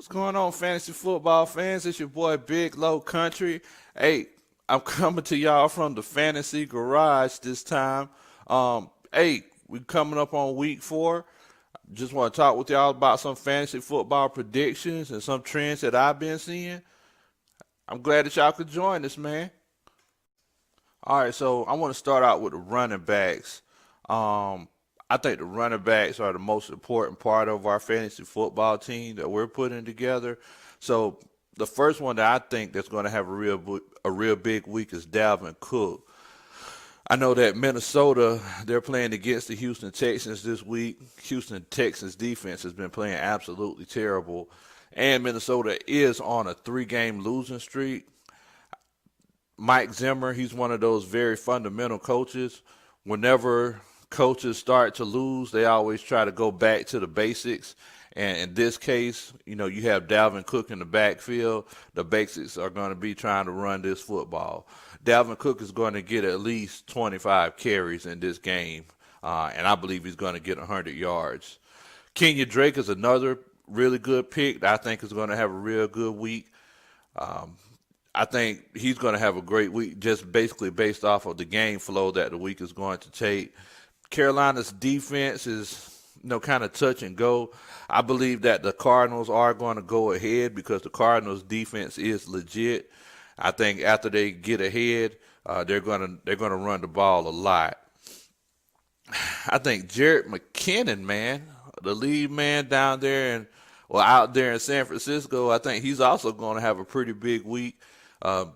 What's going on, fantasy football fans? It's your boy Big Low Country. Hey, I'm coming to y'all from the Fantasy Garage this time. Hey, we coming up on week 4. Just want to talk with y'all about some fantasy football predictions and some trends that I've been seeing. I'm glad that y'all could join us, man. All right, so I want to start out with the running backs. Um, I think the running backs are the most important part of our fantasy football team that we're putting together. So the first one that I think that's going to have a real big week is Dalvin Cook. I know that Minnesota, they're playing against the Houston Texans this week. Houston Texans defense has been playing absolutely terrible, and Minnesota is on a 3-game losing streak. Mike Zimmer, he's one of those very fundamental coaches. Whenever coaches start to lose, they always try to go back to the basics. And in this case, you have Dalvin Cook in the backfield. The basics are going to be trying to run this football. Dalvin Cook is going to get at least 25 carries in this game, and I believe he's going to get 100 yards. Kenya Drake is another really good pick that I think is going to have a real good week. Um, I think he's going to have a great week just basically based off of the game flow that the week is going to take. Carolina's defense is, kind of touch and go. I believe that the Cardinals are going to go ahead because the Cardinals defense is legit. I think after they get ahead, they're gonna run the ball a lot. I think Jared McKinnon, man, the lead man down there and out there in San Francisco, I think he's also going to have a pretty big week. Uh,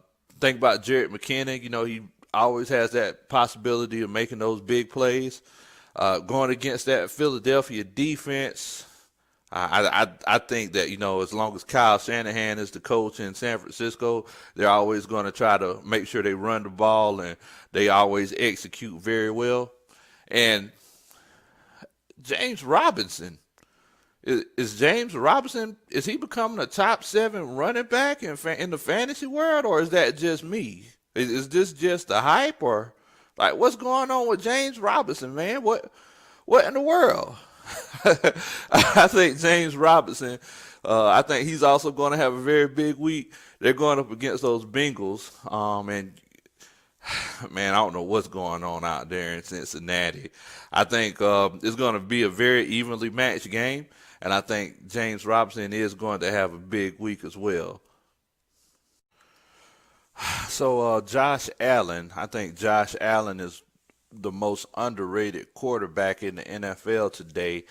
think about Jared McKinnon. He always has that possibility of making those big plays. Going against that Philadelphia defense, I think that as long as Kyle Shanahan is the coach in San Francisco, they're always going to try to make sure they run the ball and they always execute very well. And James Robinson. Is James Robinson, is he becoming a top 7 running back in the fantasy world, or is that just me? Is this just the hype, or like what's going on with James Robinson, man? What in the world? I think James Robinson, I think he's also going to have a very big week. They're going up against those Bengals, and man, I don't know what's going on out there in Cincinnati. I think it's going to be a very evenly matched game, and I think James Robinson is going to have a big week as well. So Josh Allen, I think Josh Allen is the most underrated quarterback in the NFL today.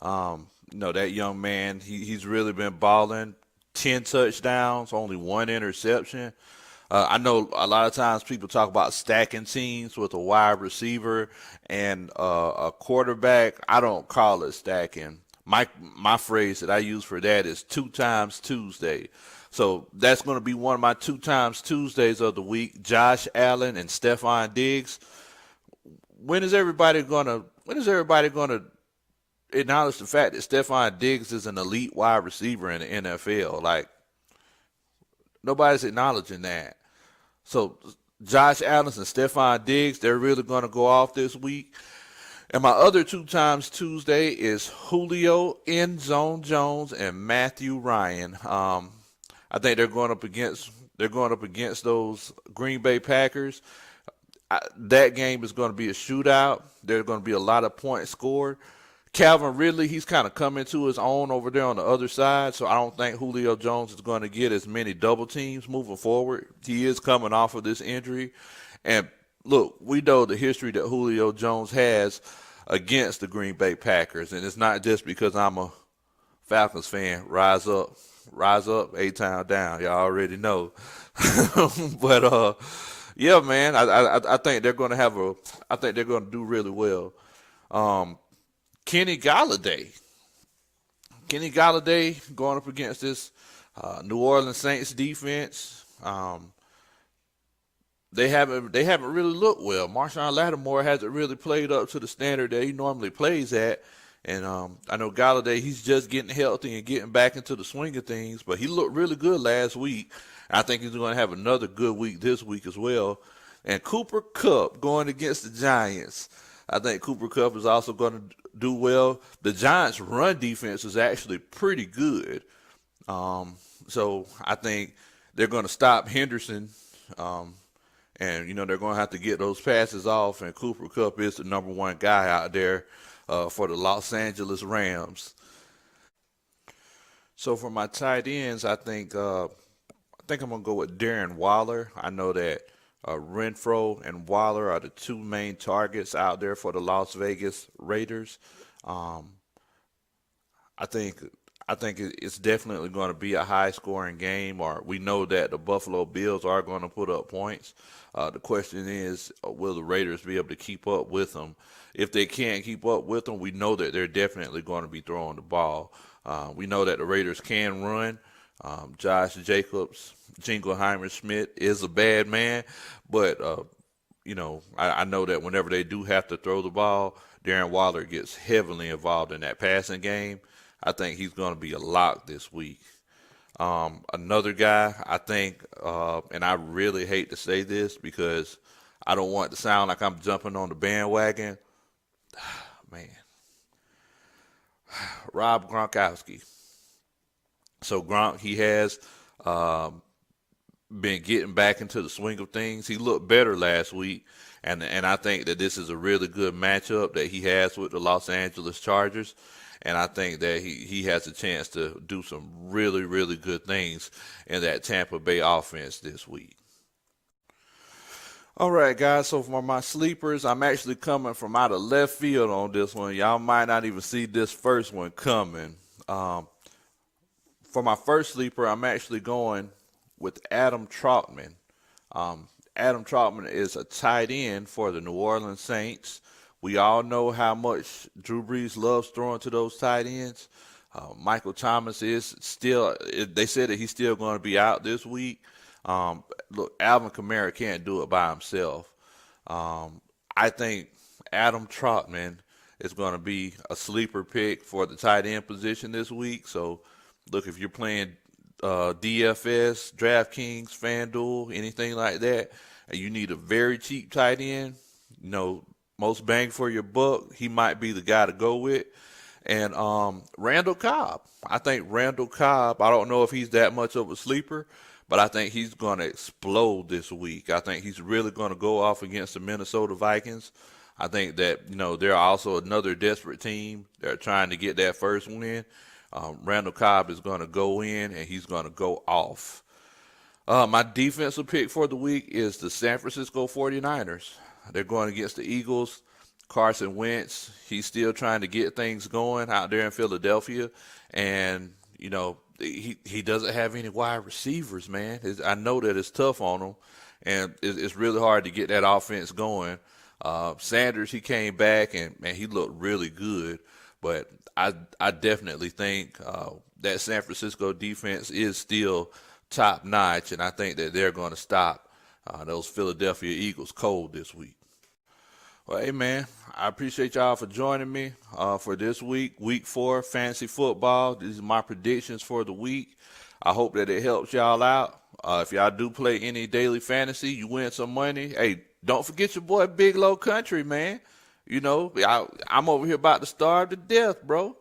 That young man, he's really been balling. 10 touchdowns, only 1 interception. I know a lot of times people talk about stacking teams with a wide receiver and a quarterback. I don't call it stacking. My phrase that I use for that is 2 times Tuesday. So that's going to be one of my 2 times Tuesdays of the week. Josh Allen and Stephon Diggs. When is everybody gonna acknowledge the fact that Stephon Diggs is an elite wide receiver in the NFL? Like nobody's acknowledging that. So Josh Allen and Stephon Diggs, they're really gonna go off this week. And my other 2 times Tuesday is Julio End Zone Jones and Matthew Ryan. I think they're going up against those Green Bay Packers. That game is going to be a shootout. There's going to be a lot of points scored. Calvin Ridley, he's kind of come into his own over there on the other side, so I don't think Julio Jones is going to get as many double teams moving forward. He is coming off of this injury. And look, we know the history that Julio Jones has against the Green Bay Packers, and it's not just because I'm a Falcons fan. Rise up, A-Town down. Y'all already know. But yeah, man, I think they're going to I think they're going to do really well. Kenny Galladay. Kenny Galladay going up against this New Orleans Saints defense. They haven't really looked well. Marshawn Lattimore hasn't really played up to the standard that he normally plays at. And I know Galladay, he's just getting healthy and getting back into the swing of things, but he looked really good last week. I think he's going to have another good week this week as well. And Cooper Kupp going against the Giants. I think Cooper Kupp is also going to do well. The Giants' run defense is actually pretty good. So I think they're going to stop Henderson, um, and they're going to have to get those passes off. And Cooper Kupp is the number one guy out there for the Los Angeles Rams. So for my tight ends, I think I'm gonna go with Darren Waller. I know that Renfro and Waller are the two main targets out there for the Las Vegas Raiders. Um, I think I think it's definitely going to be a high scoring game. Or we know that the Buffalo Bills are going to put up points. The question is, will the Raiders be able to keep up with them? If they can't keep up with them, we know that they're definitely going to be throwing the ball. We know that the Raiders can run. Josh Jacobs, Jingleheimer Smith is a bad man, but I know that whenever they do have to throw the ball, Darren Waller gets heavily involved in that passing game. I think he's going to be a lock this week. Another guy, I think, and I really hate to say this because I don't want it to sound like I'm jumping on the bandwagon. Man, Rob Gronkowski. So Gronk, he has um, been getting back into the swing of things. He looked better last week, and I think that this is a really good matchup that he has with the Los Angeles Chargers, and I think that he has a chance to do some really really good things in that Tampa Bay offense this week. All right, guys. So for my sleepers, I'm actually coming from out of left field on this one. Y'all might not even see this first one coming. Um, for my first sleeper, I'm actually going with Adam Trautman. Adam Trautman is a tight end for the New Orleans Saints. We all know how much Drew Brees loves throwing to those tight ends. Michael Thomas is still, they said that he's still going to be out this week. Look, Alvin Kamara can't do it by himself. I think Adam Trotman is going to be a sleeper pick for the tight end position this week. So, look, if you're playing DFS, DraftKings, FanDuel, anything like that, and you need a very cheap tight end, most bang for your buck, he might be the guy to go with. And Randall Cobb. I think Randall Cobb, I don't know if he's that much of a sleeper, but I think he's going to explode this week. I think he's really going to go off against the Minnesota Vikings. I think that, they're also another desperate team. They're trying to get that first win. Randall Cobb is going to go in and he's going to go off. My defensive pick for the week is the San Francisco 49ers. They're going against the Eagles. Carson Wentz, he's still trying to get things going out there in Philadelphia. And, he doesn't have any wide receivers, man. I know that it's tough on him, and it's really hard to get that offense going. Sanders, he came back, and, man, he looked really good. But I definitely think that San Francisco defense is still top notch, and I think that they're going to stop those Philadelphia Eagles cold this week. Well, hey man, I appreciate y'all for joining me for this week, week 4, fantasy football. These are my predictions for the week. I hope that it helps y'all out. If y'all do play any daily fantasy, you win some money. Hey, don't forget your boy Big Low Country, man. I'm over here about to starve to death, bro.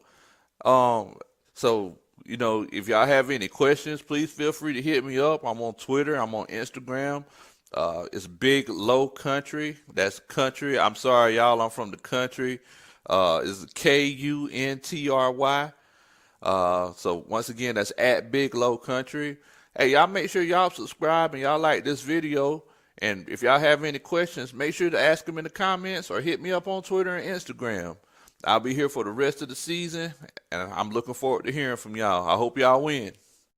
So, if y'all have any questions, please feel free to hit me up. I'm on Twitter. I'm on Instagram. It's Big Low Country. That's country. I'm sorry, y'all. I'm from the country. It's Kuntry. So once again, that's at Big Low Country. Hey, y'all make sure y'all subscribe and y'all like this video. And if y'all have any questions, make sure to ask them in the comments or hit me up on Twitter and Instagram. I'll be here for the rest of the season, and I'm looking forward to hearing from y'all. I hope y'all win.